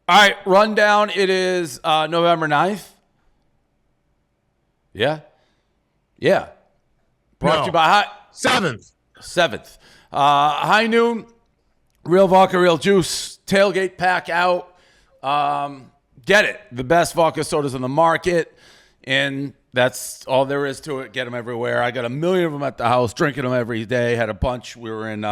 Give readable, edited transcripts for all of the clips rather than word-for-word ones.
All right, rundown. It is November 9th. Yeah. Brought to you by 7th. High noon, real vodka, real juice, tailgate pack out. Get it. The best vodka sodas on the market. And that's all there is to it. Get them everywhere. I got a million of them at the house, drinking them every day. Had a bunch. We were in,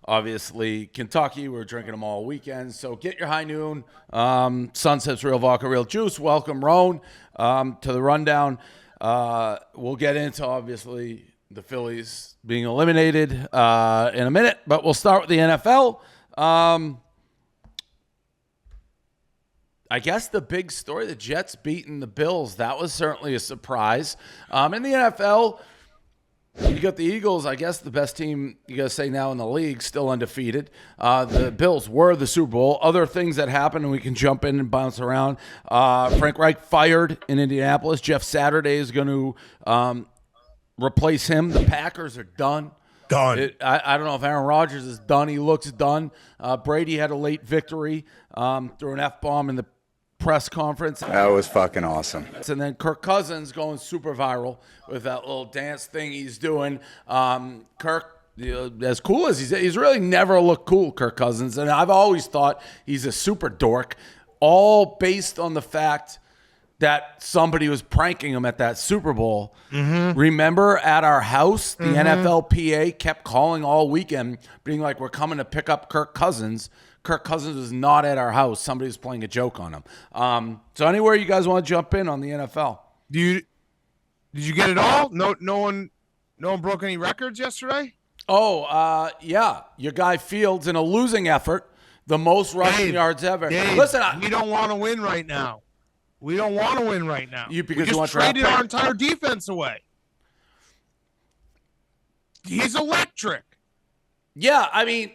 obviously, Kentucky. We were drinking them all weekend. So get your high noon. Sunset's real vodka, real juice. Welcome, Rone, to the rundown. We'll get into, obviously, the Phillies being eliminated in a minute. But we'll start with the NFL. I guess the big story, the Jets beating the Bills, that was certainly a surprise. In the NFL, you got the Eagles, I guess the best team, you got to say now in the league, still undefeated. The Bills were the Super Bowl. Other things that happened, and we can jump in and bounce around. Frank Reich fired in Indianapolis. Jeff Saturday is going to replace him. The Packers are done. I don't know if Aaron Rodgers is done. He looks done. Brady had a late victory through an F-bomb in the press conference. That was fucking awesome. And then Kirk Cousins going super viral with that little dance thing he's doing. Kirk, as cool as he's really never looked cool, Kirk Cousins. And I've always thought he's a super dork, all based on the fact that somebody was pranking him at that Super Bowl. Mm-hmm. Remember at our house, the NFLPA kept calling all weekend, being like, we're coming to pick up Kirk Cousins. Kirk Cousins was not at our house. Somebody was playing a joke on him. So anywhere you guys want to jump in on the NFL? Did you get it all? No one broke any records yesterday? Oh, yeah. Your guy Fields in a losing effort, the most rushing yards ever. Dave, listen, we don't want to win right now. We don't want to win right now. We just traded our entire defense away. He's electric. Yeah, I mean,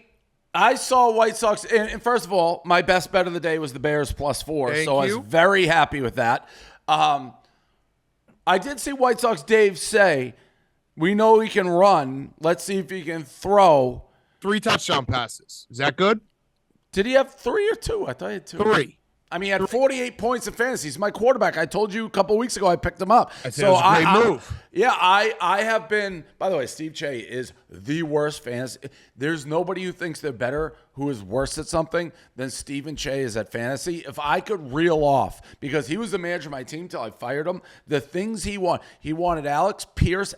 I saw White Sox, and first of all, my best bet of the day was the Bears +4, so I was very happy with that. I did see White Sox Dave say, we know he can run. Let's see if he can throw. 3 touchdown passes. Is that good? Did he have 3 or 2? I thought he had 2. 3. I mean, he had 48 points in fantasy. He's my quarterback. I told you a couple weeks ago I picked him up. I said it was a great move. I have been, by the way, Steve Che is the worst fantasy. There's nobody who thinks they're better, who is worse at something than Stephen Che is at fantasy. If I could reel off, because he was the manager of my team till I fired him, the things he wanted Alec Pierce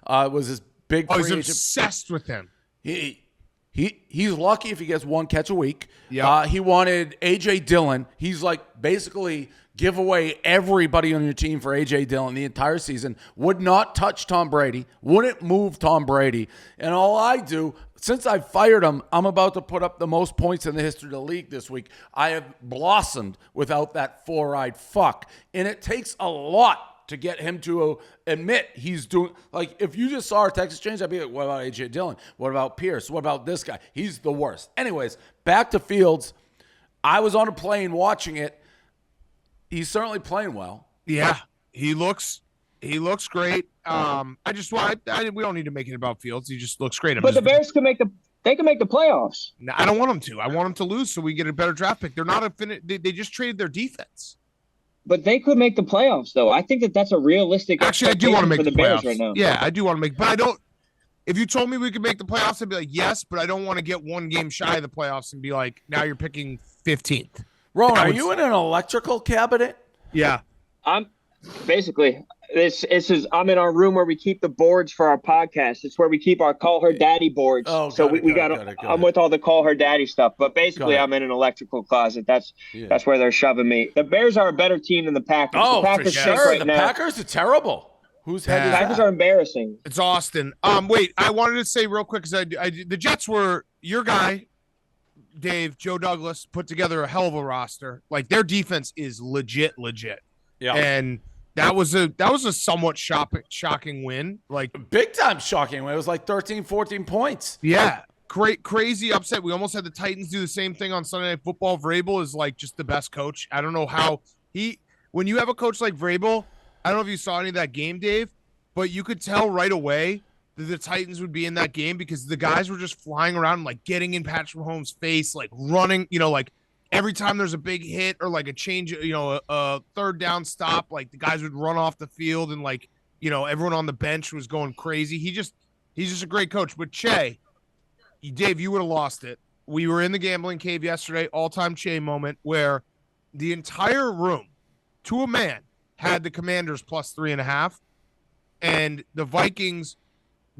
was his big free agent. He's obsessed with him. He's lucky if he gets 1 catch a week. Yep. He wanted A.J. Dillon. He's like basically give away everybody on your team for A.J. Dillon the entire season. Would not touch Tom Brady. Wouldn't move Tom Brady. And all I do, since I fired him, I'm about to put up the most points in the history of the league this week. I have blossomed without that 4-eyed fuck. And it takes a lot to get him to admit he's doing, like, if you just saw our text exchange, I'd be like, what about A.J. Dillon? What about Pierce? What about this guy? He's the worst. Anyways, back to Fields. I was on a plane watching it. He's certainly playing well. Yeah, he looks great. We don't need to make it about Fields. He just looks great. But the Bears can make the playoffs. No, I don't want them to. I want them to lose so we get a better draft pick. They're not they just traded their defense. But they could make the playoffs, though. I think that's a realistic. Actually, I do want to make the playoffs Bears right now. Yeah, I do want to make. But I don't. If you told me we could make the playoffs, I'd be like, yes. But I don't want to get 1 game shy of the playoffs and be like, now you're picking 15th. Ron, are you in an electrical cabinet? Yeah, I'm basically. I'm in our room where we keep the boards for our podcast. It's where we keep our Call Her Daddy boards. Oh, I'm with all the Call Her Daddy stuff. But basically, I'm in an electrical closet. That's where they're shoving me. The Bears are a better team than the Packers. Oh, the Packers for sure. The Packers are terrible. Whose head is that? Packers are embarrassing. It's Austin. Wait, I wanted to say real quick because the Jets were your guy, Dave, Joe Douglas, put together a hell of a roster. Like, their defense is legit. Yeah. And that was a somewhat shocking win. Like, big time shocking win. It was like 13, 14 points. Yeah. Crazy upset. We almost had the Titans do the same thing on Sunday Night Football. Vrabel is like just the best coach. I don't know how when you have a coach like Vrabel, I don't know if you saw any of that game, Dave, but you could tell right away that the Titans would be in that game because the guys were just flying around and like getting in Patrick Mahomes' face, like running, like every time there's a big hit or like a change, a third down stop, like the guys would run off the field and like, everyone on the bench was going crazy. He's just a great coach. But Che, Dave, you would have lost it. We were in the gambling cave yesterday, all-time Che moment, where the entire room, to a man, had the Commanders plus 3.5, and the Vikings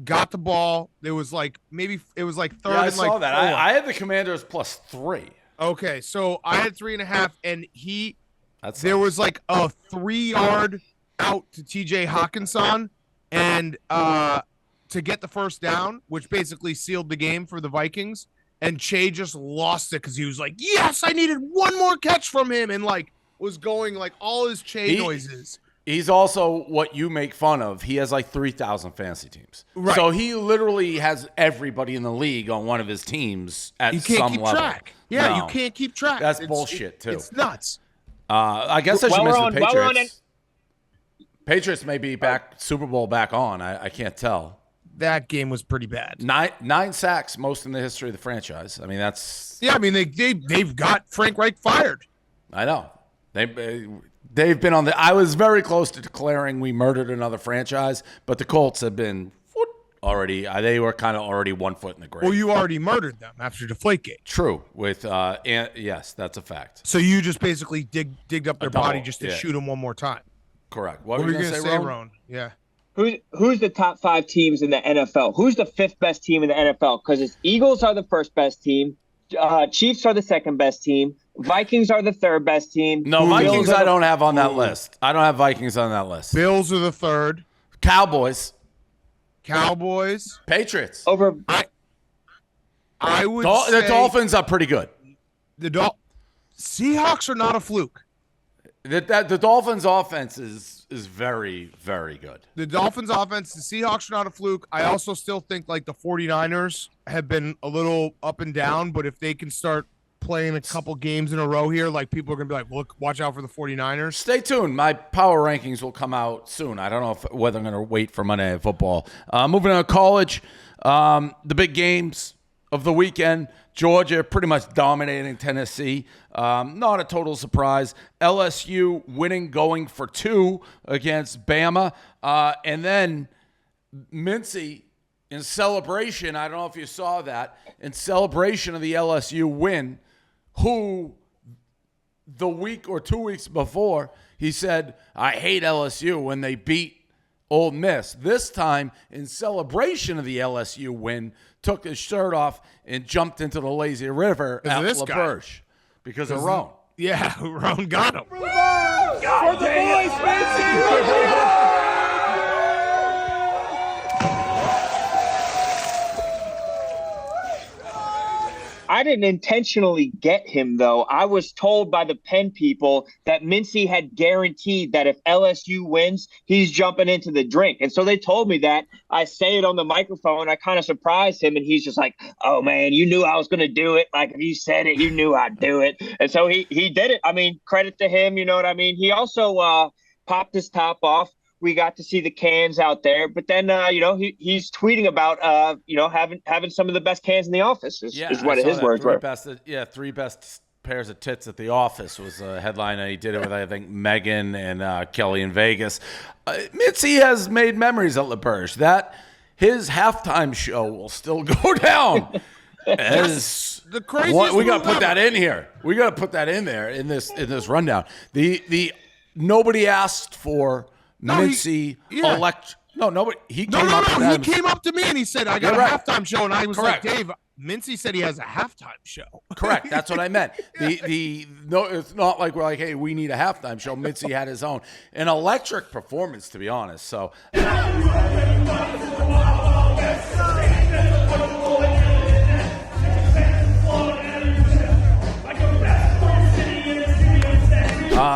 got the ball. It was like third. Yeah, I saw that. I had the Commanders plus 3. Okay, so I had 3.5, and there was like a 3-yard out to TJ Hawkinson, and to get the first down, which basically sealed the game for the Vikings. And Che just lost it because he was like, yes, I needed one more catch from him, and like was going like all his Che noises. He's also what you make fun of. He has like 3,000 fantasy teams. Right. So he literally has everybody in the league on one of his teams at some level. You can't keep track. Yeah, No. You can't keep track. That's bullshit, too. It's nuts. I guess I should mention the Patriots. Patriots may be back, Super Bowl back on. I can't tell. That game was pretty bad. 9 sacks, most in the history of the franchise. I mean, that's... Yeah, I mean, they've got Frank Reich fired. I know. They've been on the... I was very close to declaring we murdered another franchise, but the Colts have been already... They were kind of already 1 foot in the grave. Well, you already murdered them after Deflategate. True. With yes, that's a fact. So you just basically digged up their body just to shoot them one more time. Correct. What were you going to say, Rone? Yeah. Who's the top 5 teams in the NFL? Who's the 5th best team in the NFL? Because it's Eagles are the first best team, Chiefs are the second best team, Vikings are the third best team. No, Vikings I don't have on that list. I don't have Vikings on that list. Bills are the third. Cowboys. Patriots. Over. I would say the Dolphins are pretty good. The Seahawks are not a fluke. The Dolphins' offense is very, very good. The Dolphins' offense, the Seahawks are not a fluke. I also still think like the 49ers have been a little up and down, but if they can start playing a couple games in a row here, like people are going to be like, look, watch out for the 49ers. Stay tuned. My power rankings will come out soon. I don't know whether I'm going to wait for Monday Night Football. Moving on to college, the big games of the weekend. Georgia pretty much dominating Tennessee. Not a total surprise. LSU winning, going for 2 against Bama. And then Mincy in celebration, I don't know if you saw that, in celebration of the LSU win, who the week or 2 weeks before, he said, I hate LSU when they beat Ole Miss. This time, in celebration of the LSU win, took his shirt off and jumped into the lazy river at LaBerge because of Rone. Yeah, Rone got him. God dang it. I didn't intentionally get him, though. I was told by the Penn people that Mincy had guaranteed that if LSU wins, he's jumping into the drink. And so they told me that. I say it on the microphone. I kind of surprised him, and he's just like, oh, man, you knew I was going to do it. Like, if you said it, you knew I'd do it. And so he did it. I mean, credit to him, you know what I mean? He also popped his top off. We got to see the cans out there, but then he's tweeting about having some of the best cans in the office is what his words were. 3 best pairs of tits at the office was a headline, and he did it with I think Megan and Kelly in Vegas. Mitzi has made memories at LaBerge. That his halftime show will still go down. As the craziest we got to put that in here. We got to put that in there in this rundown. The nobody asked for. Mincy, nobody. He came up to me and he said, "I got a halftime show," and I was like, "Dave, Mincy said he has a halftime show." Correct. That's what I meant. It's not like we're like, "Hey, we need a halftime show." Mincy had his own, an electric performance, to be honest. So.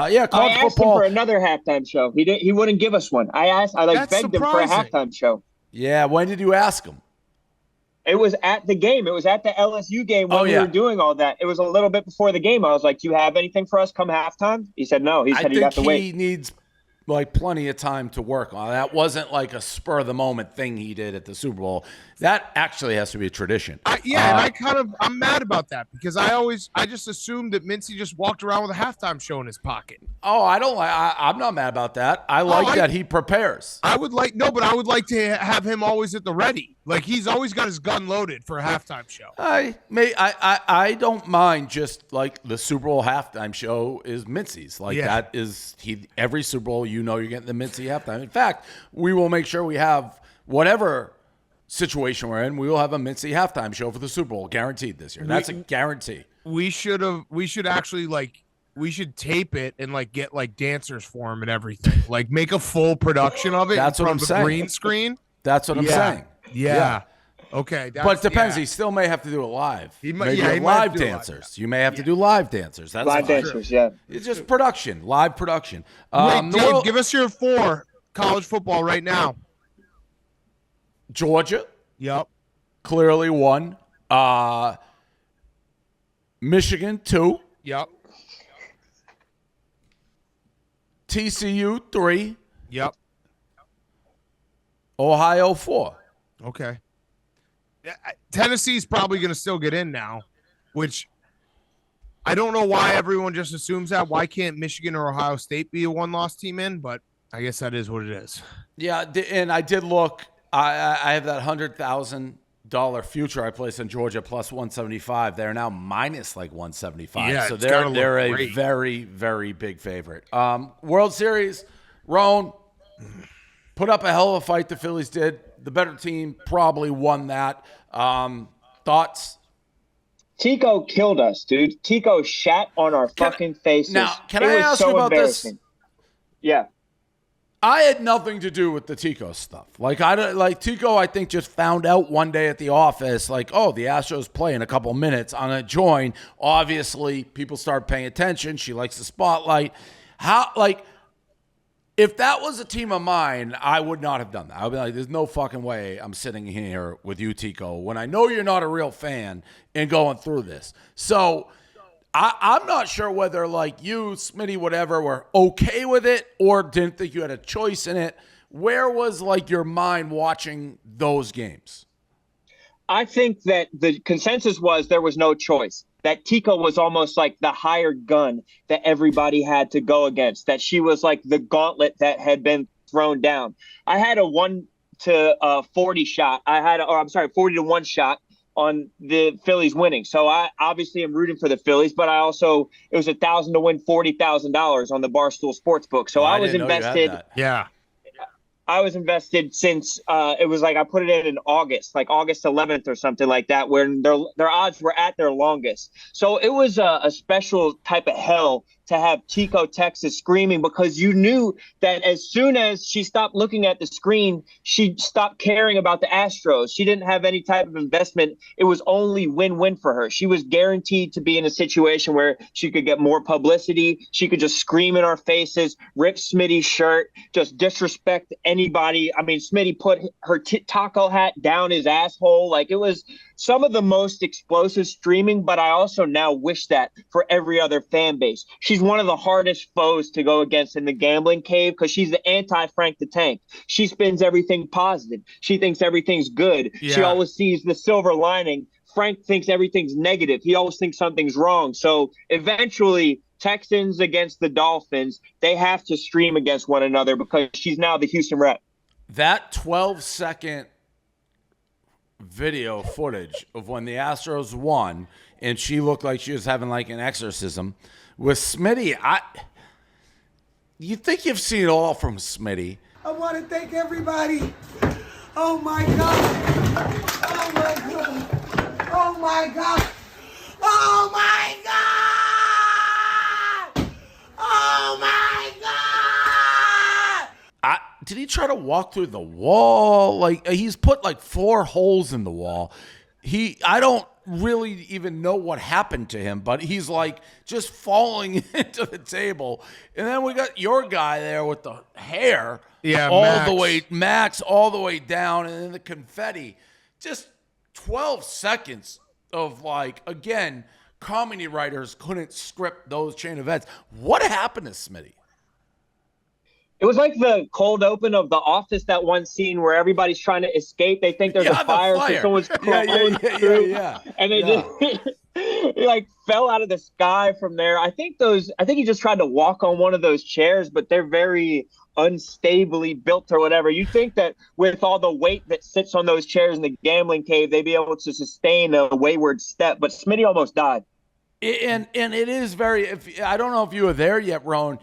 College I asked football. him for another halftime show. He wouldn't give us one. I begged him for a halftime show. Yeah, when did you ask him? It was at the game. It was at the LSU game when we were doing all that. It was a little bit before the game. I was like, "Do you have anything for us come halftime?" He said no. He said he'd have to wait. He needs like plenty of time to work on. That wasn't like a spur of the moment thing he did at the Super Bowl. That actually has to be a tradition. And I'm mad about that because I just assumed that Mincy just walked around with a halftime show in his pocket. Oh, I'm not mad about that. I like that he prepares. I would like to have him always at the ready. Like he's always got his gun loaded for a halftime show. I don't mind just like the Super Bowl halftime show is Mincy's. Like that is every Super Bowl you're getting the Mincy halftime. In fact, we will make sure we have whatever situation we're in, we will have a Mincy halftime show for the Super Bowl, guaranteed this year. That's a guarantee. We should tape it and like get like dancers for him and everything. Like make a full production of it. That's what I'm saying. Green screen. That's what I'm saying. Yeah. Okay. But it depends. He still may have to do it live. He might live dancers. You may have to do live dancers. That's live dancers. Yeah. It's just production, live production. Wait, Dave, give us your 4 college football right now. Georgia. Yep. Clearly 1. Michigan 2. Yep. TCU 3. Yep. Ohio 4. Okay. Tennessee's probably going to still get in now, which I don't know why everyone just assumes that. Why can't Michigan or Ohio State be a 1-loss team in? But I guess that is what it is. Yeah, and I did look. I have that $100,000 future I placed in Georgia plus 175. They're now minus like 175. Yeah, so they're a great. very, very big favorite. World Series, Rone put up a hell of a fight the Phillies did. The better team probably won that. Thoughts? Tico killed us, dude. Tico shat on our fucking faces. Now, can I ask you about this? Yeah. I had nothing to do with the Tico stuff. Tico, I think, just found out one day at the office, like, oh, the Astros play in a couple minutes. I'm going to join. Obviously, people start paying attention. She likes the spotlight. If that was a team of mine, I would not have done that. I would be like, there's no fucking way I'm sitting here with you, Tico, when I know you're not a real fan and going through this. So I'm not sure whether like you, Smitty, whatever, were okay with it or didn't think you had a choice in it. Where was like your mind watching those games? I think that the consensus was there was no choice. That Tico was almost like the hired gun that everybody had to go against, that she was like the gauntlet that had been thrown down. I had a 1-40 shot. 40 to 1 shot on the Phillies winning. So I obviously am rooting for the Phillies, but it was $1,000 to win $40,000 on the Barstool Sports book. So I was invested. Yeah. I was invested since it was like I put it in August, like August 11th or something like that, when their odds were at their longest. So it was a special type of hell to have Tico, Texas screaming, because you knew that as soon as she stopped looking at the screen, she stopped caring about the Astros. She didn't have any type of investment. It was only win-win for her. She was guaranteed to be in a situation where she could get more publicity. She could just scream in our faces, rip Smitty's shirt, just disrespect anybody. I mean, Smitty put her taco hat down his asshole. Like, it was some of the most explosive streaming, but I also now wish that for every other fan base. She's one of the hardest foes to go against in the gambling cave because she's the anti-Frank the Tank. She spins everything positive. She thinks everything's good. Yeah. She always sees the silver lining. Frank thinks everything's negative. He always thinks something's wrong. So eventually, Texans against the Dolphins, they have to stream against one another because she's now the Houston rep. That 12-second video footage of when the Astros won and she looked like she was having like an exorcism with Smitty, you think you've seen it all from Smitty. I want to thank everybody. Oh my God. Oh my God. Oh my God. Oh my God. Oh my God. Did he try to walk through the wall? Like, he's put like 4 holes in the wall. I don't really even know what happened to him, but he's like just falling into the table. And then we got your guy there with the hair, Max. all the way down, and then the confetti. Just 12 seconds of like, again, comedy writers couldn't script those chain events. What happened to Smitty? It was like the cold open of The Office, that one scene where everybody's trying to escape. They think there's a fire, so someone's crawling through. And they just he like fell out of the sky from there. I think he just tried to walk on one of those chairs, but they're very unstably built or whatever. You think that with all the weight that sits on those chairs in the gambling cave, they'd be able to sustain a wayward step, but Smitty almost died. And it is very, I don't know if you were there yet, Rone.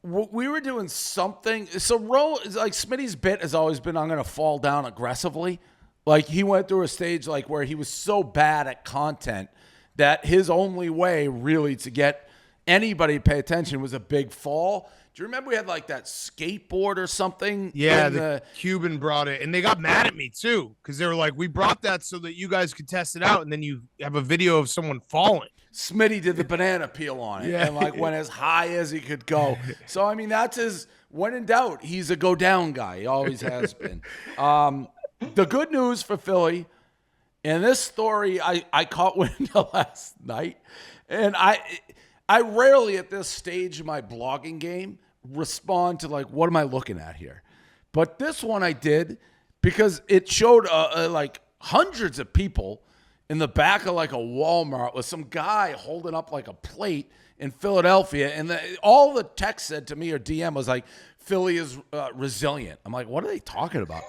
We were doing something. So Rone, like Smitty's bit has always been, I'm going to fall down aggressively. Like he went through a stage like where he was so bad at content that his only way really to get anybody to pay attention was a big fall. Do you remember we had like that skateboard or something? Yeah, the Cuban brought it, and they got mad at me too because they were like, "We brought that so that you guys could test it out," and then you have a video of someone falling. Smitty did the banana peel on it and like went as high as he could go. So I mean, that's his. When in doubt, he's a go down guy. He always has been. The good news for Philly, and this story I caught wind of last night, and I rarely at this stage of my blogging game respond to like, what am I looking at here? But this one I did because it showed like hundreds of people in the back of like a Walmart with some guy holding up like a plate in Philadelphia. And all the text said to me or DM was like, Philly is resilient. I'm like, what are they talking about?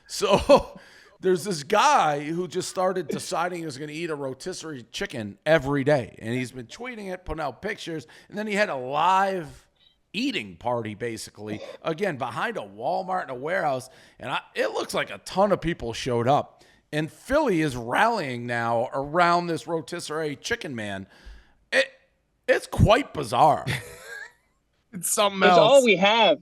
So there's this guy who just started deciding he was going to eat a rotisserie chicken every day. And he's been tweeting it, putting out pictures. And then he had a live eating party, basically, again, behind a Walmart and a warehouse. And it looks like a ton of people showed up. And Philly is rallying now around this rotisserie chicken man. It's quite bizarre. It's something else. It's all we have.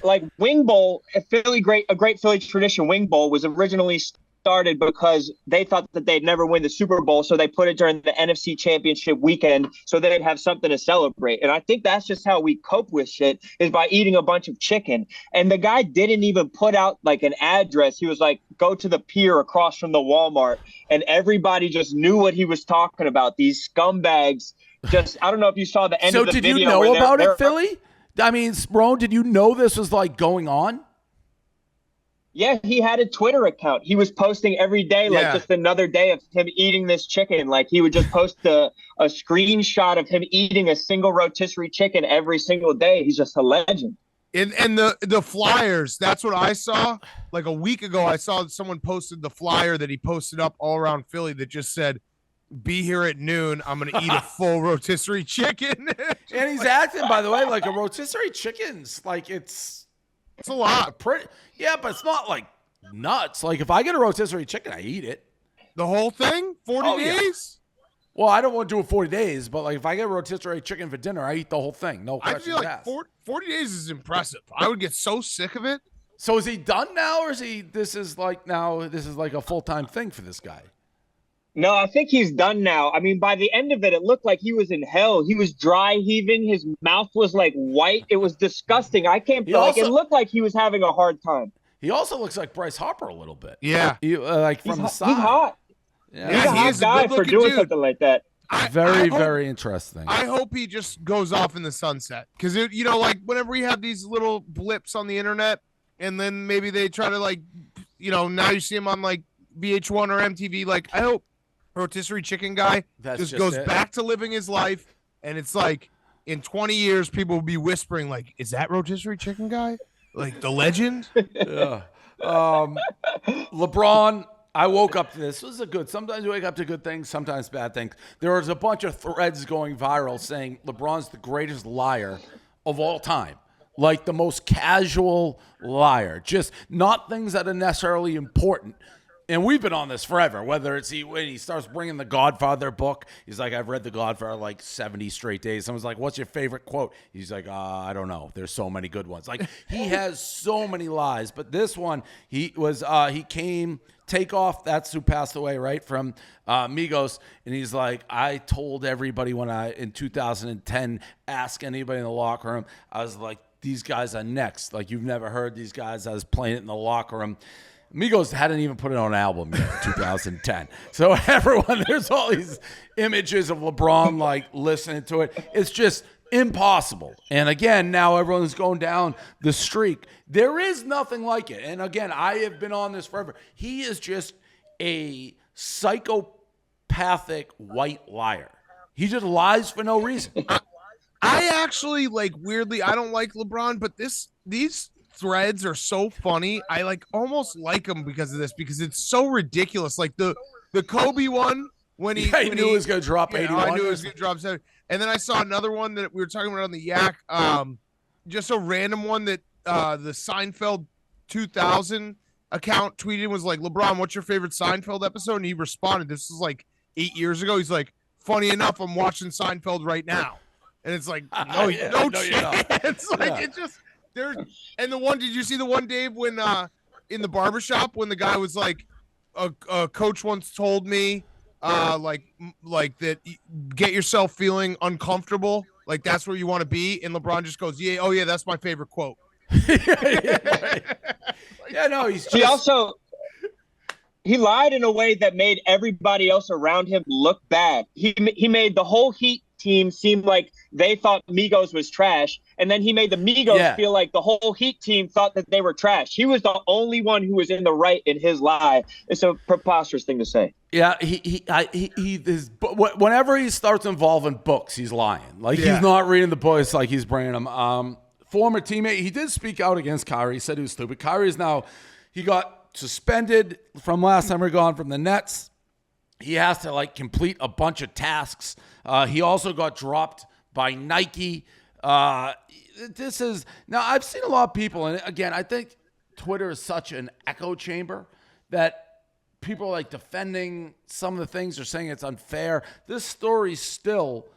Like Wing Bowl, a great Philly tradition. Wing Bowl was originally started because they thought that they'd never win the Super Bowl, so they put it during the NFC Championship weekend so they'd have something to celebrate. And I think that's just how we cope with shit, is by eating a bunch of chicken. And the guy didn't even put out like an address. He was like, go to the pier across from the Walmart, and everybody just knew what he was talking about. These scumbags just, I don't know if you saw the end of the video. So did you know about it, Philly? I mean, Rone, did you know this was like going on? Yeah, he had a Twitter account. He was posting every day, like just another day of him eating this chicken. Like he would just post a screenshot of him eating a single rotisserie chicken every single day. He's just a legend. And the flyers, that's what I saw. Like a week ago, I saw someone posted the flyer that he posted up all around Philly that just said, be here at noon. I'm going to eat a full rotisserie chicken. And he's acting, by the way, like a rotisserie chicken's like it's a lot. But it's not like nuts. Like if I get a rotisserie chicken, I eat it. The whole thing? 40 days? Yeah. Well, I don't want to do it 40 days, but like if I get a rotisserie chicken for dinner, I eat the whole thing. No questions asked. I feel like 40 days is impressive. I would get so sick of it. So is he done now, or this is like a full-time thing for this guy? No, I think he's done now. I mean, by the end of it, it looked like he was in hell. He was dry heaving. His mouth was like white. It was disgusting. It looked like he was having a hard time. He also looks like Bryce Harper a little bit. Yeah. Like from the side. He's hot. Yeah. He's a hot guy for doing something like that. Very interesting. I hope he just goes off in the sunset. Because, like whenever we have these little blips on the internet and then maybe they try to like, now you see him on like VH1 or MTV. Like, I hope rotisserie chicken guy just goes back to living his life, and it's like in 20 years people will be whispering like, is that rotisserie chicken guy like the legend? Yeah. LeBron, I woke up to this. This is sometimes you wake up to good things, sometimes bad things. There was a bunch of threads going viral saying LeBron's the greatest liar of all time, like the most casual liar, just not things that are necessarily important. And we've been on this forever, whether it's when he starts bringing the Godfather book. He's like, I've read the Godfather like 70 straight days. Someone's like, what's your favorite quote? He's like, I don't know. There's so many good ones. Like he has so many lies. But this one, he came, Takeoff, that's who passed away, right, from Migos. And he's like, I told everybody in 2010, ask anybody in the locker room. I was like, these guys are next. Like you've never heard these guys. I was playing it in the locker room. Migos hadn't even put it on an album yet in 2010. So everyone, there's all these images of LeBron like listening to it. It's just Impossible. And again, now everyone's going down the streak. There is nothing like it. And again, I have been on this forever. He is just a psychopathic white liar. He just lies for no reason. I actually weirdly, I don't like LeBron, but these threads are so funny. I almost like them because of this, because it's so ridiculous. Like the Kobe one when he knew he was going to drop 81. I knew he was going to drop 7. And then I saw another one that we were talking about on the Yak, just a random one that the Seinfeld 2000 account tweeted, was like, LeBron, what's your favorite Seinfeld episode? And he responded, this is 8 years ago. He's like, funny enough, I'm watching Seinfeld right now. And it's like, no chance. It just there. And the one, did you see the one, Dave, when in the barbershop when the guy was like, a coach once told me, that get yourself feeling uncomfortable, that's where you want to be, and LeBron just goes, yeah, that's my favorite quote. He lied in a way that made everybody else around him look bad. He made the whole Heat team seem like they thought Migos was trash, and then he made the Migos feel like the whole Heat team thought that they were trash. He was the only one who was in the right in his lie. It's a preposterous thing to say. Yeah, whenever he starts involving books, he's lying. He's not reading the books, he's bringing them. Former teammate, he did speak out against Kyrie. He said he was stupid. Kyrie is now, he got suspended from last time we were gone from the Nets. He has to complete a bunch of tasks. He also got dropped by Nike. Now I've seen a lot of people, and again, I think Twitter is such an echo chamber that people are defending some of the things. They're saying it's unfair. This story's still,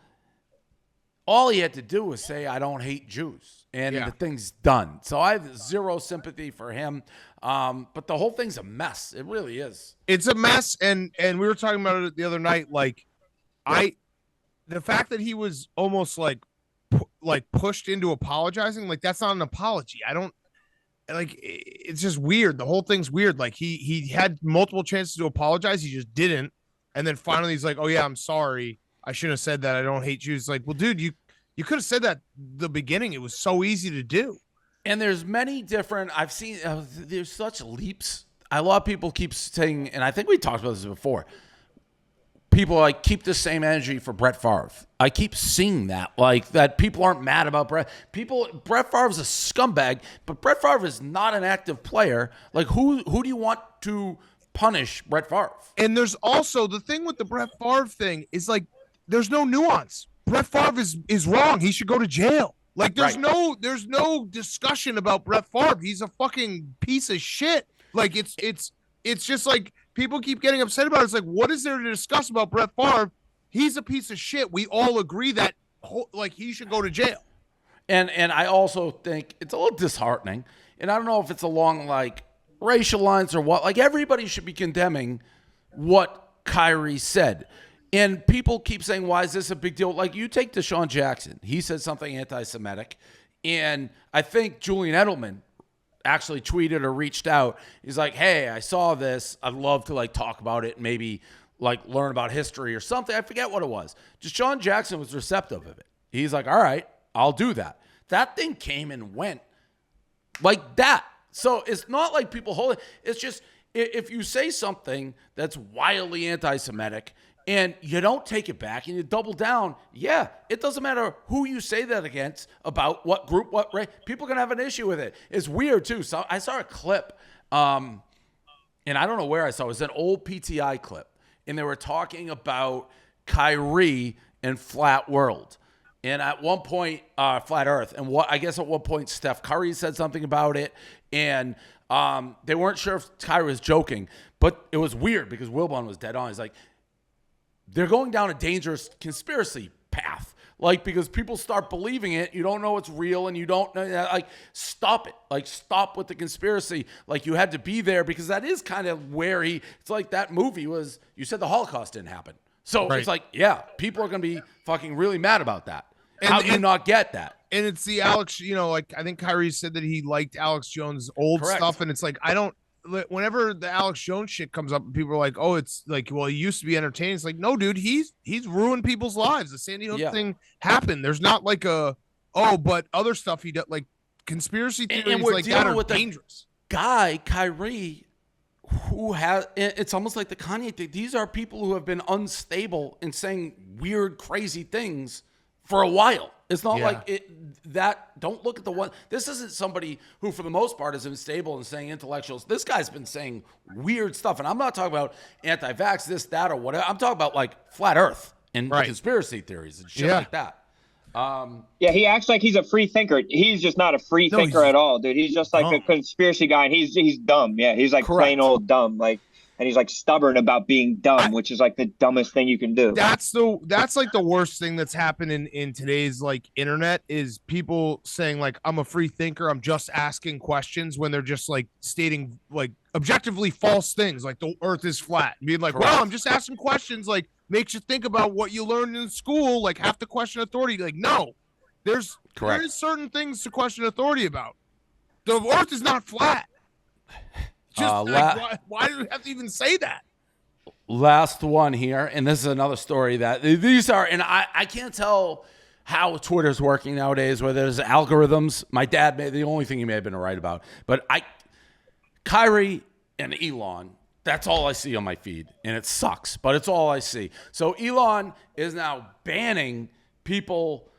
all he had to do was say, I don't hate Jews. And the thing's done. So I have zero sympathy for him. But the whole thing's a mess. It really is. It's a mess. And we were talking about it the other night. The fact that he was almost pushed into apologizing, that's not an apology. I don't it's just weird. The whole thing's weird. He had multiple chances to apologize. He just didn't. And then finally he's like, oh yeah, I'm sorry. I shouldn't have said that. I don't hate Jews. Well, dude, you could have said that the beginning. It was so easy to do. And there's many different, I've seen, there's such leaps. A lot of people keep saying, and I think we talked about this before, people keep the same energy for Brett Favre. I keep seeing that, that people aren't mad about Brett. Brett Favre's a scumbag, but Brett Favre is not an active player. Who do you want to punish Brett Favre? And there's also the thing with the Brett Favre thing is there's no nuance. Brett Favre is wrong. He should go to jail. There's no discussion about Brett Favre. He's a fucking piece of shit. It's just people keep getting upset about it. It's what is there to discuss about Brett Favre? He's a piece of shit. We all agree that he should go to jail. And I also think it's a little disheartening. And I don't know if it's along racial lines or what. Everybody should be condemning what Kyrie said. And people keep saying, why is this a big deal? You take Deshaun Jackson. He said something anti-Semitic. And I think Julian Edelman actually tweeted or reached out. He's like, hey, I saw this. I'd love to talk about it and maybe learn about history or something. I forget what it was. Deshaun Jackson was receptive of it. He's like, all right, I'll do that. That thing came and went like that. So it's not like people hold it. It's just if you say something that's wildly anti-Semitic and you don't take it back and you double down, it doesn't matter who you say that against, about what group, what race. People can have an issue with it. It's weird, too. So I saw a clip, and I don't know where I saw it. It was an old PTI clip, and they were talking about Kyrie and Flat World. And at one point, Flat Earth, and I guess at one point Steph Curry said something about it, and they weren't sure if Kyrie was joking, but it was weird because Wilbon was dead on. He's like, they're going down a dangerous conspiracy path. Because people start believing it, you don't know it's real, and you don't know, stop it. Stop with the conspiracy. You had to be there, because that is kind of where it's that movie was, you said the Holocaust didn't happen. So right. It's people are going to be fucking really mad about that. How do you not get that? And it's the Alex, I think Kyrie said that he liked Alex Jones' old stuff, and it's whenever the Alex Jones shit comes up, people are like, "Oh, it's like, well, he used to be entertaining." It's like, no, dude, he's ruined people's lives. The Sandy Hook thing happened. There's not like but other stuff he does, like conspiracy theories, and we're like that are with dangerous. Guy Kyrie, who has, it's almost like the Kanye thing. These are people who have been unstable and saying weird, crazy things for a while. It's not like don't look at the one. This isn't somebody who, for the most part, is unstable and saying intellectuals. This guy's been saying weird stuff. And I'm not talking about anti-vax, this, that, or whatever. I'm talking about like flat earth and conspiracy theories and shit like that. He acts like he's a free thinker. He's just not a free thinker at all, dude. He's just like a conspiracy guy, and he's dumb. Yeah, he's like plain old dumb. Like, and he's like stubborn about being dumb, which is like the dumbest thing you can do. That's like the worst thing that's happened in today's like internet is people saying like, I'm a free thinker, I'm just asking questions, when they're just like stating like objectively false things, like the earth is flat, and being like, well, I'm just asking questions, like makes you think about what you learned in school, like have to question authority. Like, no, there is certain things to question authority about. The earth is not flat. Just why do we have to even say that? Last one here, and this is another story that these are, and I can't tell how Twitter's working nowadays, where there's algorithms. My dad the only thing he may have been right about, but Kyrie and Elon, that's all I see on my feed, and it sucks, but it's all I see. So Elon is now banning people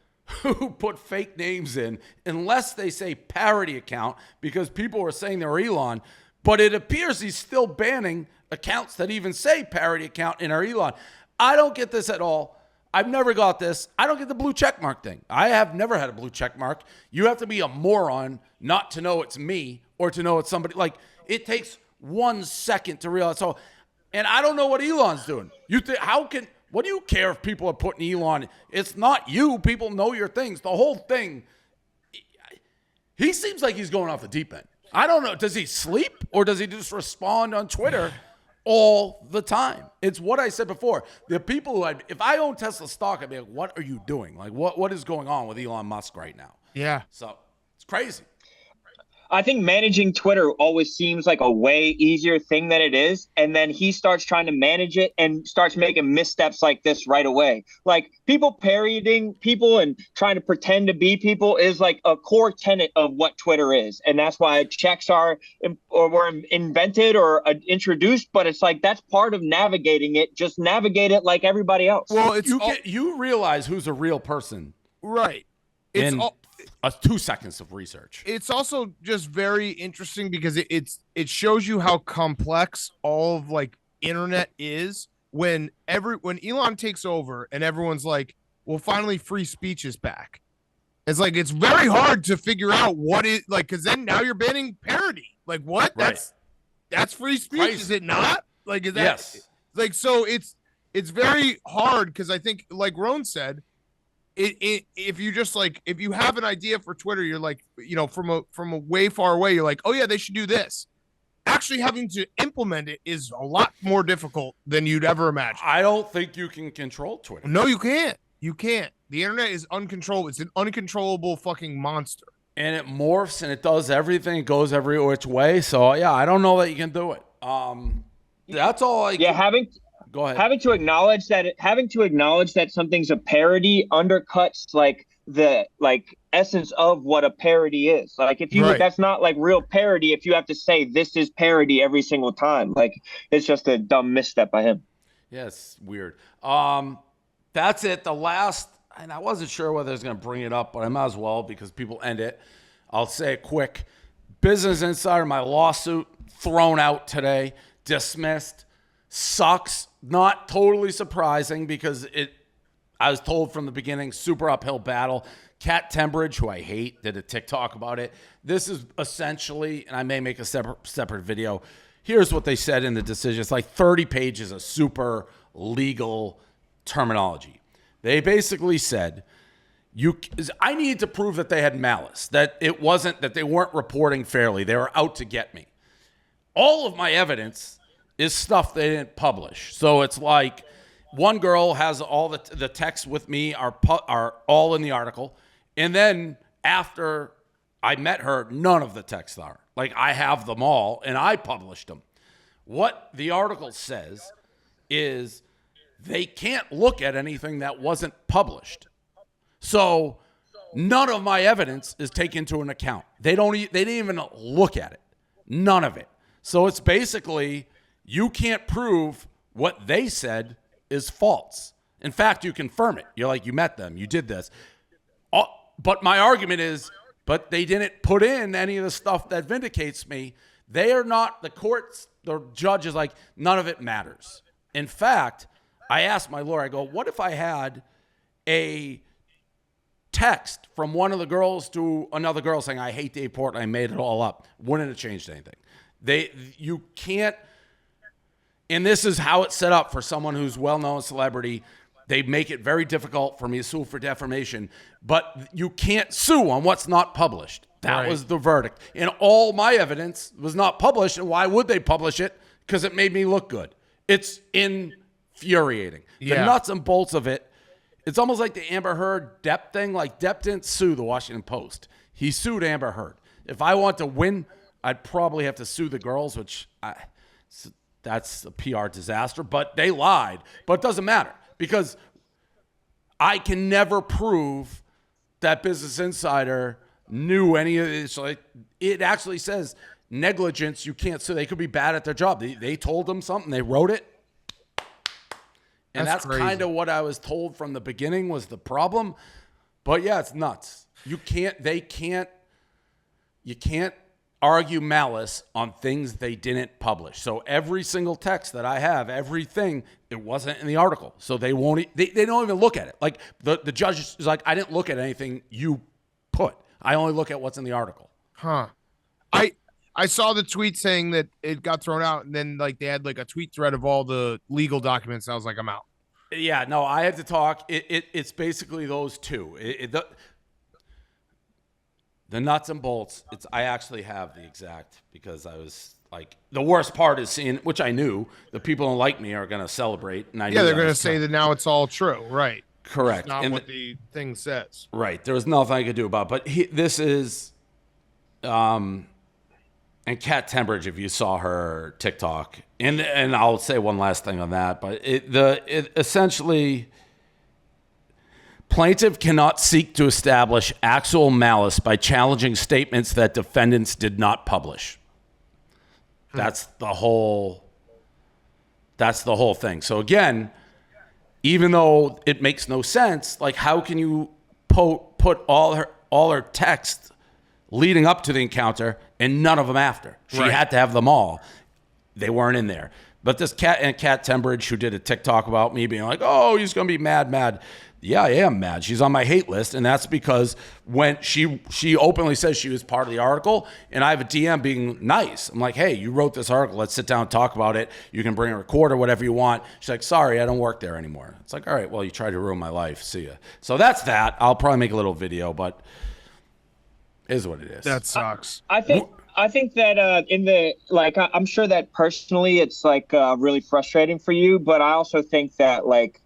who put fake names in, unless they say parody account, because people were saying they're Elon. But it appears he's still banning accounts that even say parody account and are Elon. I don't get this at all. I've never got this. I don't get the blue check mark thing. I have never had a blue check mark. You have to be a moron not to know it's me or to know it's somebody. Like, it takes 1 second to realize. So, and I don't know what Elon's doing. What do you care if people are putting Elon? It's not you. People know your things. The whole thing. He seems like he's going off the deep end. I don't know. Does he sleep or does he just respond on Twitter all the time? It's what I said before. The people who if I own Tesla stock, I'd be like, what are you doing? Like, what is going on with Elon Musk right now? Yeah. So it's crazy. I think managing Twitter always seems like a way easier thing than it is. And then he starts trying to manage it and starts making missteps like this right away. Like, people parodying people and trying to pretend to be people is like a core tenet of what Twitter is. And that's why checks were invented or introduced. But it's like, that's part of navigating it. Just navigate it like everybody else. Well, you realize who's a real person. Right. It's 2 seconds of research. It's also just very interesting because it shows you how complex all of like internet is when Elon takes over and everyone's like, well, finally free speech is back. It's like, it's very hard to figure out what it like, because then now you're banning parody. Like, what? Right. That's free speech, Crazy. Is it not? Like, is that yes? Like, so it's very hard because I think, like Rone said, if you have an idea for Twitter, you're like, from a way far away, you're like, oh yeah, they should do this. Actually having to implement it is a lot more difficult than you'd ever imagine. I don't think you can control Twitter. No, you can't. You can't. The internet is uncontrollable. It's an uncontrollable fucking monster. And it morphs and it does everything. It goes every which way. So yeah, I don't know that you can do it. That's all Go ahead. Having to acknowledge that something's a parody undercuts like the essence of what a parody is. Like, if you that's not like real parody if you have to say this is parody every single time. Like, it's just a dumb misstep by him. Yeah, it's weird. That's it. The last, and I wasn't sure whether I was going to bring it up, but I might as well because people end it. I'll say it quick. Business Insider, my lawsuit, thrown out today, dismissed. Sucks. Not totally surprising because I was told from the beginning, super uphill battle. Kat Tembridge, who I hate, did a TikTok about it. This is essentially, and I may make a separate video. Here's what they said in the decision. It's like 30 pages of super legal terminology. They basically said, I need to prove that they had malice, that it wasn't, that they weren't reporting fairly. They were out to get me. All of my evidence is stuff they didn't publish. So it's like one girl has all the texts with me are all in the article. And then after I met her. None of the texts are. Like, I have them all, and I published them. What the article says is they can't look at anything that wasn't published. So none of my evidence is taken into an account. They didn't even look at it. None of it. So it's basically you can't prove what they said is false. In fact, you confirm it. You're like, you met them. You did this. But my argument is, but they didn't put in any of the stuff that vindicates me. They are not, the courts, the judge is like, none of it matters. In fact, I asked my lawyer, I go, what if I had a text from one of the girls to another girl saying, I hate Dave Portnoy, I made it all up? Wouldn't have changed anything. You can't, and this is how it's set up for someone who's well-known celebrity. They make it very difficult for me to sue for defamation, but you can't sue on what's not published. That was the verdict. And all my evidence was not published, and why would they publish it? Because it made me look good. It's infuriating. The nuts and bolts of it, it's almost like the Amber Heard Depp thing. Like, Depp didn't sue the Washington Post. He sued Amber Heard. If I want to win, I'd probably have to sue the girls, which that's a PR disaster, but they lied. But it doesn't matter because I can never prove that Business Insider knew any of this. Like, it actually says negligence, you can't sue. They could be bad at their job. They told them something. They wrote it. And that's kind of what I was told from the beginning was the problem. But yeah, it's nuts. You can't argue malice on things they didn't publish. So every single text that I have, everything, it wasn't in the article. So they don't even look at it. Like the judge is like, I didn't look at anything you put. I only look at what's in the article. Huh. I saw the tweet saying that it got thrown out, and then like they had like a tweet thread of all the legal documents. I was like, I'm out. Yeah, no, I had to talk. It's basically those two. The nuts and bolts. I actually have the exact, because I was like, the worst part is seeing, which I knew, the people who like me are going to celebrate. And they're going to say that now it's all true, right? Correct. It's not what the thing says. Right. There was nothing I could do about it. But this is, and Kat Tembridge, if you saw her TikTok, and I'll say one last thing on that, but it essentially, plaintiff cannot seek to establish actual malice by challenging statements that defendants did not publish. That's the whole thing. So again, even though it makes no sense, like how can you put all her text leading up to the encounter and none of them after? She had to have them all. They weren't in there. But this Kat Tembridge, who did a TikTok about me being like, oh, he's going to be mad. Yeah, I am mad. She's on my hate list, and that's because when she openly says she was part of the article, and I have a DM being nice. I'm like, hey, you wrote this article. Let's sit down and talk about it. You can bring a recorder, whatever you want. She's like, sorry, I don't work there anymore. It's like, all right, well, you tried to ruin my life. See ya. So that's that. I'll probably make a little video, but it is what it is. That sucks. I think that I'm sure that personally it's like really frustrating for you, but I also think that like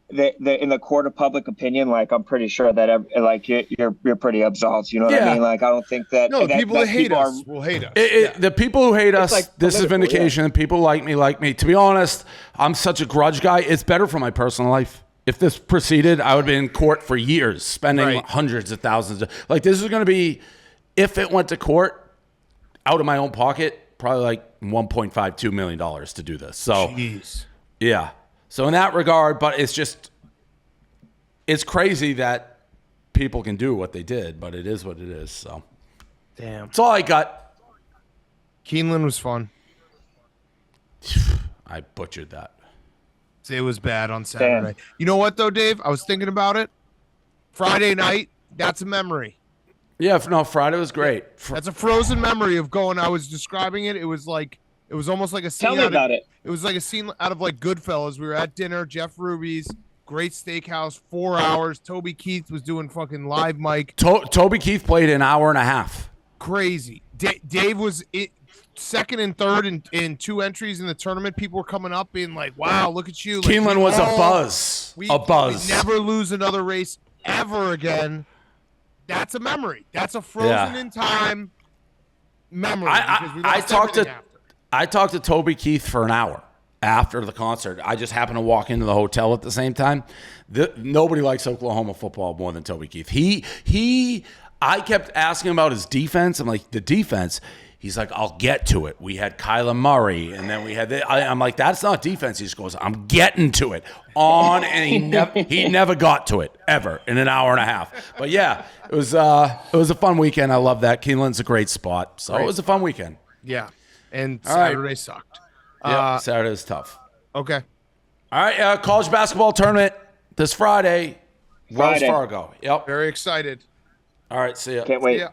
in the court of public opinion, like I'm pretty sure that you're pretty absolved. You know what I mean? Like I don't think that people that hate us will hate us. The people who hate us, like, this is vindication. Yeah. People like me. To be honest, I'm such a grudge guy. It's better for my personal life. If this proceeded, I would be in court for years, spending hundreds of thousands. Like this is going to be, if it went to court, out of my own pocket, probably like $1.52 million to do this. So, jeez. Yeah. So in that regard, but it's crazy that people can do what they did, but it is what it is. So, damn. That's all I got. Keeneland was fun. I butchered that. It was bad on Saturday. Damn. You know what though, Dave? I was thinking about it. Friday night, that's a memory. Yeah, no, Friday was great. That's a frozen memory of going. I was describing it. It was almost like a scene. Tell me about it. It was like a scene out of like Goodfellas. We were at dinner, Jeff Ruby's, great steakhouse, 4 hours. Toby Keith was doing fucking live mic. Toby Keith played an hour and a half. Crazy. Dave was second and third in two entries in the tournament. People were coming up being like, wow, look at you. Keeneland was a buzz. We a buzz. never lose another race ever again. that's a memory. That's a frozen in time memory. I talked to Toby Keith for an hour after the concert. I just happened to walk into the hotel at the same time. Nobody likes Oklahoma football more than Toby Keith. I kept asking about his defense. I'm like, the defense. He's like, I'll get to it. We had Kyler Murray, and then we had I'm like, that's not defense. He just goes, I'm getting to it. And he never got to it ever in an hour and a half. But yeah, it was a fun weekend. I love that. Keeneland's a great spot. So It was a fun weekend. Yeah. And Saturday sucked. Yeah, Saturday was tough. Okay. All right, college basketball tournament this Friday. Wells Fargo. Yep. Very excited. All right, see ya. Can't wait. See ya.